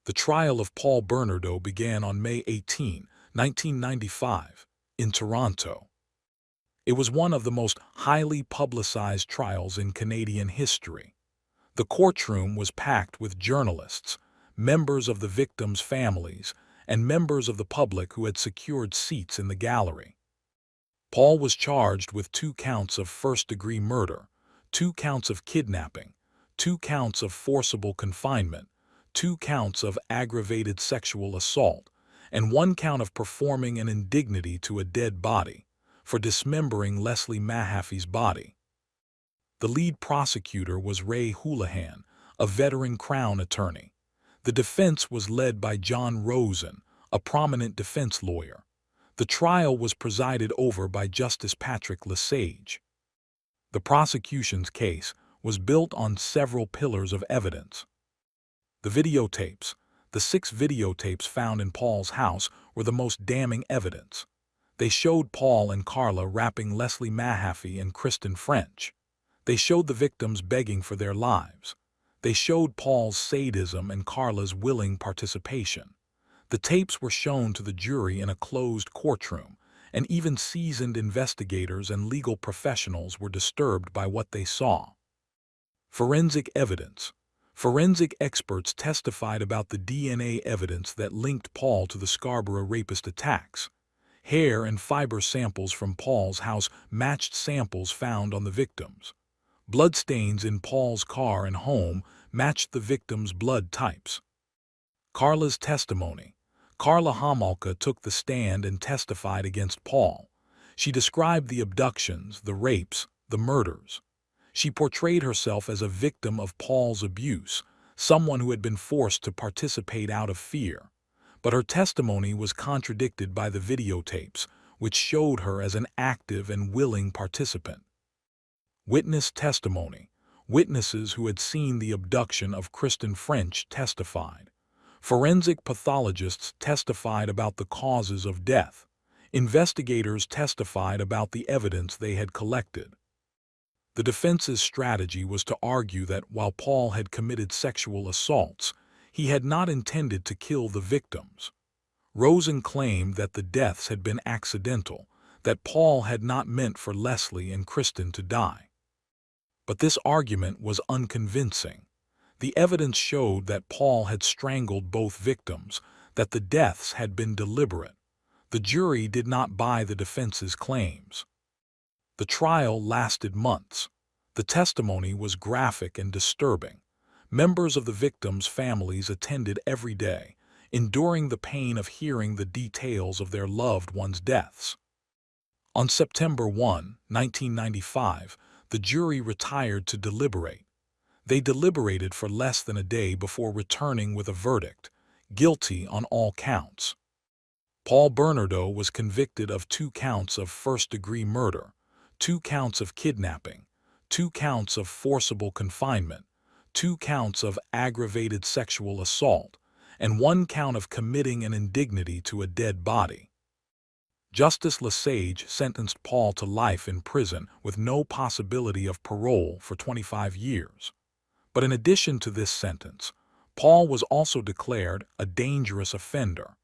The trial of Paul Bernardo began on May 18, 1995, in Toronto. It was one of the most highly publicized trials in Canadian history. The courtroom was packed with journalists, members of the victims' families, and members of the public who had secured seats in the gallery. Paul was charged with 2 counts of first-degree murder, 2 counts of kidnapping, 2 counts of forcible confinement, 2 counts of aggravated sexual assault, and 1 count of performing an indignity to a dead body, for dismembering Leslie Mahaffy's body. The lead prosecutor was Ray Houlihan, a veteran Crown attorney. The defense was led by John Rosen, a prominent defense lawyer. The trial was presided over by Justice Patrick Lesage. The prosecution's case was built on several pillars of evidence. The videotapes. The 6 videotapes found in Paul's house were the most damning evidence. They showed Paul and Karla rapping Leslie Mahaffy and Kristen French. They showed the victims begging for their lives. They showed Paul's sadism and Karla's willing participation. The tapes were shown to the jury in a closed courtroom, and even seasoned investigators and legal professionals were disturbed by what they saw. Forensic evidence. Forensic experts testified about the DNA evidence that linked Paul to the Scarborough Rapist attacks. Hair and fiber samples from Paul's house matched samples found on the victims. Bloodstains in Paul's car and home matched the victims' blood types. Karla's testimony. Karla Homolka took the stand and testified against Paul. She described the abductions, the rapes, the murders. She portrayed herself as a victim of Paul's abuse, someone who had been forced to participate out of fear. But her testimony was contradicted by the videotapes, which showed her as an active and willing participant. Witness testimony. Witnesses who had seen the abduction of Kristen French testified. Forensic pathologists testified about the causes of death. Investigators testified about the evidence they had collected. The defense's strategy was to argue that while Paul had committed sexual assaults, He had not intended to kill the victims. Rosen claimed that the deaths had been accidental, that Paul had not meant for Leslie and Kristen to die. But this argument was unconvincing. The evidence showed that Paul had strangled both victims, that the deaths had been deliberate. The jury did not buy the defense's claims. The trial lasted months. The testimony was graphic and disturbing. Members of the victims' families attended every day, enduring the pain of hearing the details of their loved ones' deaths. On September 1, 1995, the jury retired to deliberate. They deliberated for less than a day before returning with a verdict, guilty on all counts. Paul Bernardo was convicted of 2 counts of first-degree murder, 2 counts of kidnapping, 2 counts of forcible confinement, 2 counts of aggravated sexual assault, and 1 count of committing an indignity to a dead body. Justice Lesage sentenced Paul to life in prison with no possibility of parole for 25 years. But in addition to this sentence, Paul was also declared a dangerous offender,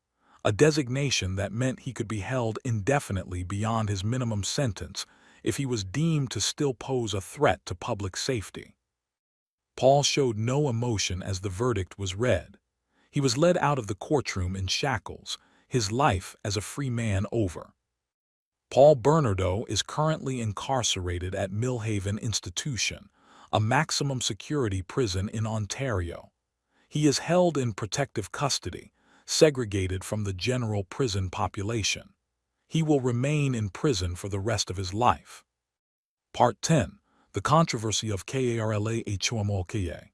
a designation that meant he could be held indefinitely beyond his minimum sentence if he was deemed to still pose a threat to public safety. Paul showed no emotion as the verdict was read. He was led out of the courtroom in shackles, his life as a free man over. Paul Bernardo is currently incarcerated at Millhaven Institution, a maximum security prison in Ontario. He is held in protective custody, segregated from the general prison population. He will remain in prison for the rest of his life. Part 10. The Controversy of Karla Homolka.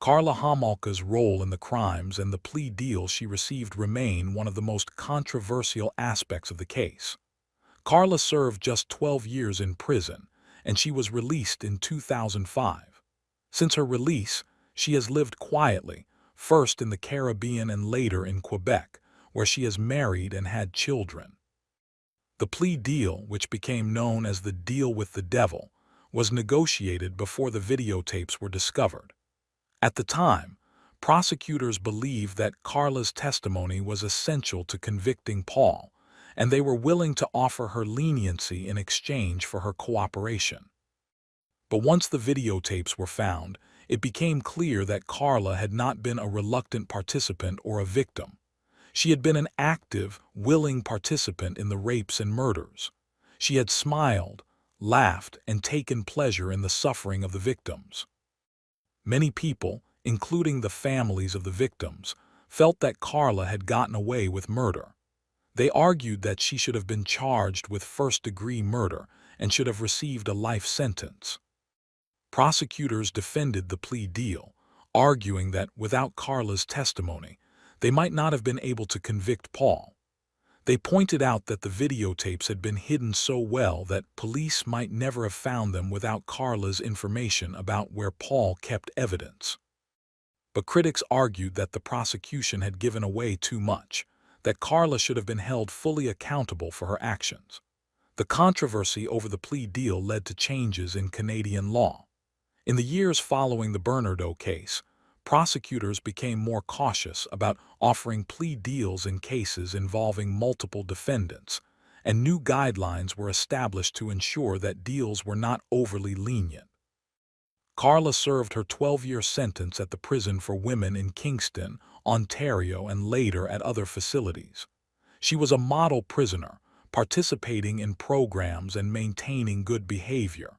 Karla Homolka's role in the crimes and the plea deal she received remain one of the most controversial aspects of the case. Karla served just 12 years in prison, and she was released in 2005. Since her release, she has lived quietly, first in the Caribbean and later in Quebec, where she has married and had children. The plea deal, which became known as the Deal with the Devil, was negotiated before the videotapes were discovered. At the time, prosecutors believed that Karla's testimony was essential to convicting Paul, and they were willing to offer her leniency in exchange for her cooperation. But once the videotapes were found, it became clear that Karla had not been a reluctant participant or a victim. She had been an active, willing participant in the rapes and murders. She had smiled, laughed, and taken pleasure in the suffering of the victims. Many people, including the families of the victims, felt that Karla had gotten away with murder. They argued that she should have been charged with first-degree murder and should have received a life sentence. Prosecutors defended the plea deal, arguing that without Karla's testimony, they might not have been able to convict Paul. They pointed out that the videotapes had been hidden so well that police might never have found them without Karla's information about where Paul kept evidence. But critics argued that the prosecution had given away too much, that Karla should have been held fully accountable for her actions. The controversy over the plea deal led to changes in Canadian law. In the years following the Bernardo case, prosecutors became more cautious about offering plea deals in cases involving multiple defendants, and new guidelines were established to ensure that deals were not overly lenient. Karla served her 12-year sentence at the prison for women in Kingston, Ontario, and later at other facilities. She was a model prisoner, participating in programs and maintaining good behavior.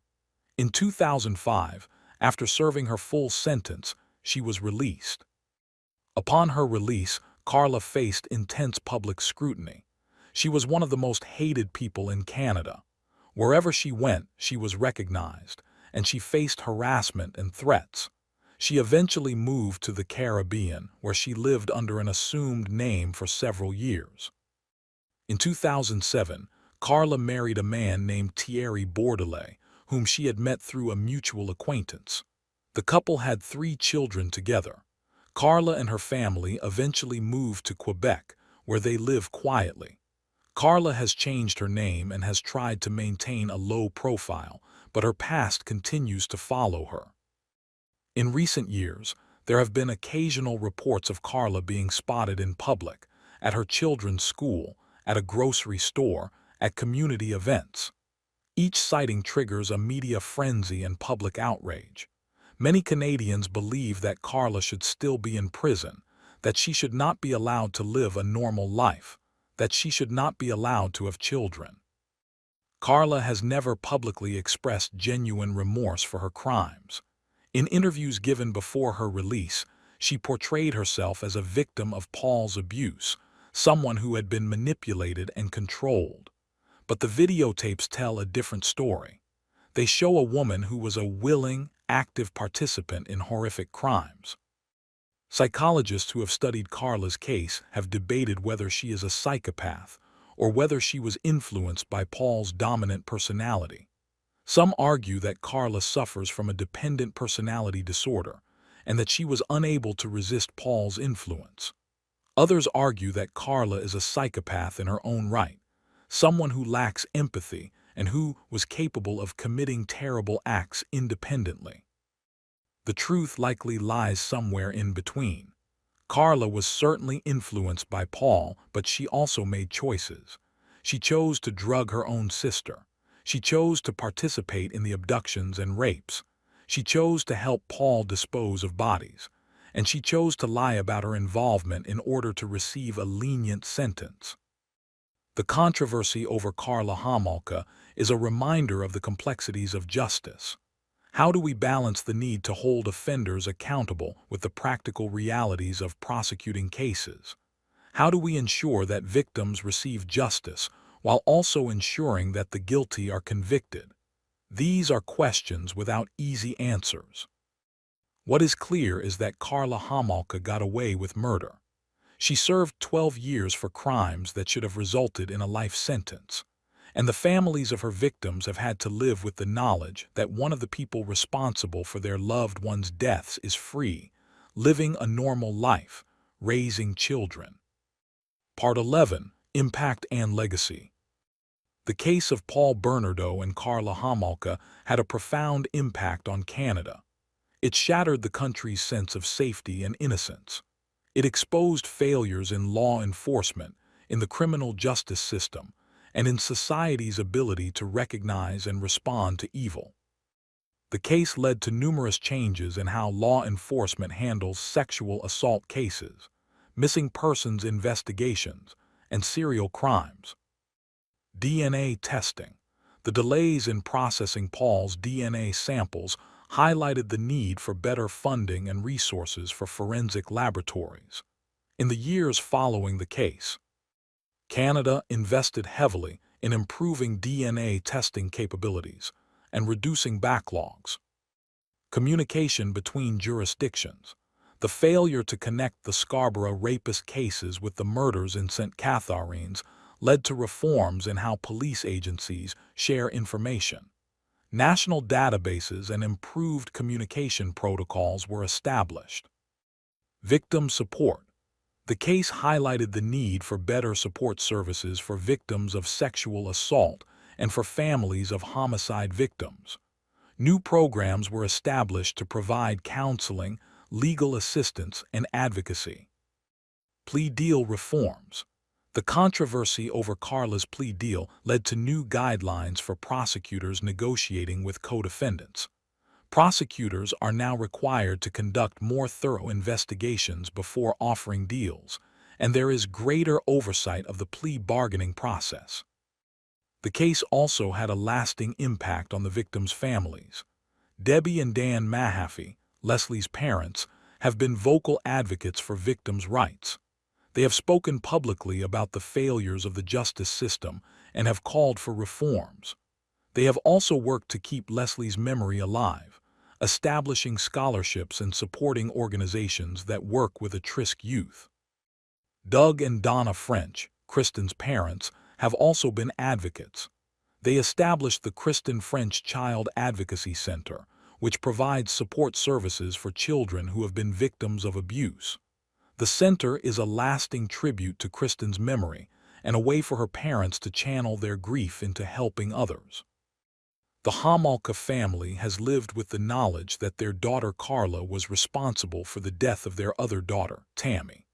In 2005, after serving her full sentence, she was released. Upon her release, Karla faced intense public scrutiny. She was one of the most hated people in Canada. Wherever she went, she was recognized, and she faced harassment and threats. She eventually moved to the Caribbean, where she lived under an assumed name for several years. In 2007, Karla married a man named Thierry Bordelais, whom she had met through a mutual acquaintance. The couple had 3 children together. Karla and her family eventually moved to Quebec, where they live quietly. Karla has changed her name and has tried to maintain a low profile, but her past continues to follow her. In recent years, There have been occasional reports of Karla being spotted in public, at her children's school, at a grocery store, at community events. Each sighting triggers a media frenzy and public outrage. Many Canadians believe that Karla should still be in prison, that she should not be allowed to live a normal life, that she should not be allowed to have children. Karla has never publicly expressed genuine remorse for her crimes. In interviews given before her release, she portrayed herself as a victim of Paul's abuse, someone who had been manipulated and controlled. But the videotapes tell a different story. They show a woman who was a willing, active participant in horrific crimes. Psychologists who have studied Karla's case have debated whether she is a psychopath or whether she was influenced by Paul's dominant personality. Some argue that Karla suffers from a dependent personality disorder and that she was unable to resist Paul's influence. Others argue that Karla is a psychopath in her own right, someone who lacks empathy and who was capable of committing terrible acts independently. The truth likely lies somewhere in between. Karla was certainly influenced by Paul, but she also made choices. She chose to drug her own sister. She chose to participate in the abductions and rapes. She chose to help Paul dispose of bodies. And she chose to lie about her involvement in order to receive a lenient sentence. The controversy over Karla Homolka is a reminder of the complexities of justice. How do we balance the need to hold offenders accountable with the practical realities of prosecuting cases? How do we ensure that victims receive justice while also ensuring that the guilty are convicted? These are questions without easy answers. What is clear is that Karla Homolka got away with murder. She served 12 years for crimes that should have resulted in a life sentence. And the families of her victims have had to live with the knowledge that one of the people responsible for their loved ones' deaths is free, living a normal life, raising children. Part 11. Impact and Legacy. The case of Paul Bernardo and Karla Homolka had a profound impact on Canada. It shattered the country's sense of safety and innocence. It exposed failures in law enforcement, in the criminal justice system, and in society's ability to recognize and respond to evil. The case led to numerous changes in how law enforcement handles sexual assault cases, missing persons investigations, and serial crimes. DNA testing. The delays in processing Paul's DNA samples highlighted the need for better funding and resources for forensic laboratories. In the years following the case, Canada invested heavily in improving DNA testing capabilities and reducing backlogs. Communication between jurisdictions. The failure to connect the Scarborough Rapist cases with the murders in St. Catharines led to reforms in how police agencies share information. National databases and improved communication protocols were established. Victim support. The case highlighted the need for better support services for victims of sexual assault and for families of homicide victims. New programs were established to provide counseling, legal assistance, and advocacy. Plea deal reforms. The controversy over Karla's plea deal led to new guidelines for prosecutors negotiating with co-defendants. Prosecutors are now required to conduct more thorough investigations before offering deals, and there is greater oversight of the plea bargaining process. The case also had a lasting impact on the victims' families. Debbie and Dan Mahaffy, Leslie's parents, have been vocal advocates for victims' rights. They have spoken publicly about the failures of the justice system and have called for reforms. They have also worked to keep Leslie's memory alive, establishing scholarships and supporting organizations that work with at-risk youth. Doug and Donna French, Kristen's parents, have also been advocates. They established the Kristen French Child Advocacy Center, which provides support services for children who have been victims of abuse. The center is a lasting tribute to Kristen's memory and a way for her parents to channel their grief into helping others. The Homolka family has lived with the knowledge that their daughter Karla was responsible for the death of their other daughter, Tammy.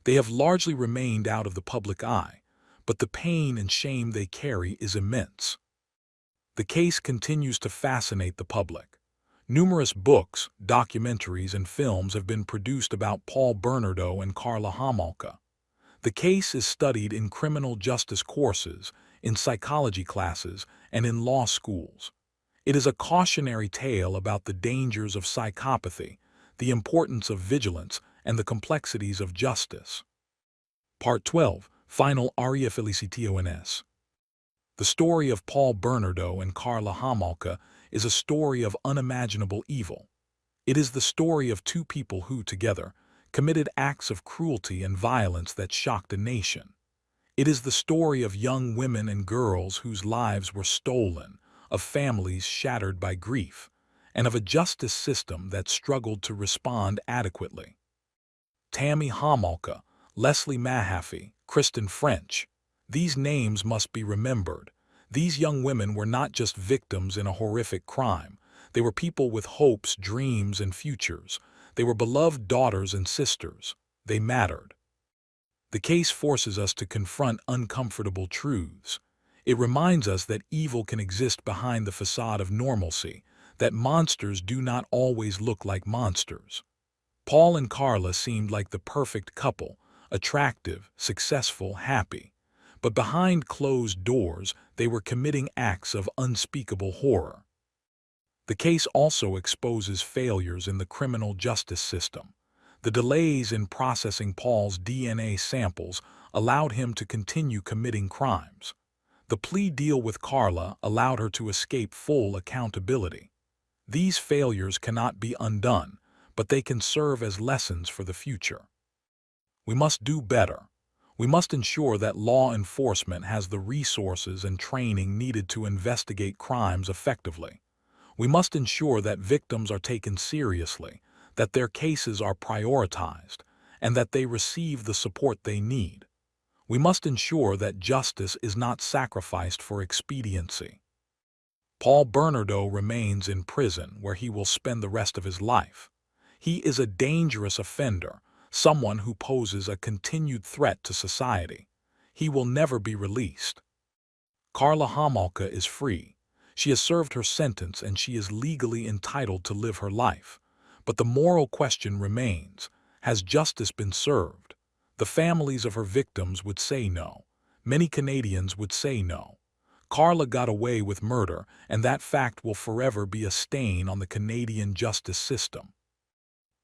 They have largely remained out of the public eye, but the pain and shame they carry is immense. The case continues to fascinate the public. Numerous books, documentaries, and films have been produced about Bernardo and Karla Homolka. The case is studied in criminal justice courses, in psychology classes, and in law schools. It is a cautionary tale about the dangers of psychopathy, the importance of vigilance, and the complexities of justice. Part 12. Final Aria Felicitiones. The story of Bernardo and Karla Homolka is a story of unimaginable evil. It is the story of two people who, together, committed acts of cruelty and violence that shocked a nation. It is the story of young women and girls whose lives were stolen, of families shattered by grief, and of a justice system that struggled to respond adequately. Tammy Homolka, Leslie Mahaffy, Kristen French. These names must be remembered. These young women were not just victims in a horrific crime. They were people with hopes, dreams, and futures. They were beloved daughters and sisters. They mattered. The case forces us to confront uncomfortable truths. It reminds us that evil can exist behind the facade of normalcy, that monsters do not always look like monsters. Paul and Karla seemed like the perfect couple, attractive, successful, happy. But behind closed doors, they were committing acts of unspeakable horror. The case also exposes failures in the criminal justice system. The delays in processing Paul's DNA samples allowed him to continue committing crimes. The plea deal with Karla allowed her to escape full accountability. These failures cannot be undone, but they can serve as lessons for the future. We must do better. We must ensure that law enforcement has the resources and training needed to investigate crimes effectively. We must ensure that victims are taken seriously, that their cases are prioritized, and that they receive the support they need. We must ensure that justice is not sacrificed for expediency. Bernardo remains in prison where he will spend the rest of his life. He is a dangerous offender, someone who poses a continued threat to society. He will never be released. Karla Homolka is free. She has served her sentence and she is legally entitled to live her life. But the moral question remains, has justice been served? The families of her victims would say no. Many Canadians would say no. Karla got away with murder, and that fact will forever be a stain on the Canadian justice system.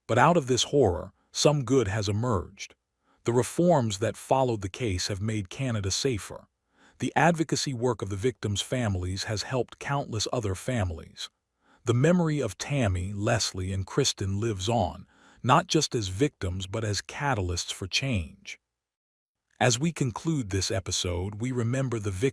But out of this horror, some good has emerged. The reforms that followed the case have made Canada safer. The advocacy work of the victims' families has helped countless other families. The memory of Tammy, Leslie, and Kristen lives on, not just as victims but as catalysts for change. As we conclude this episode, we remember the victims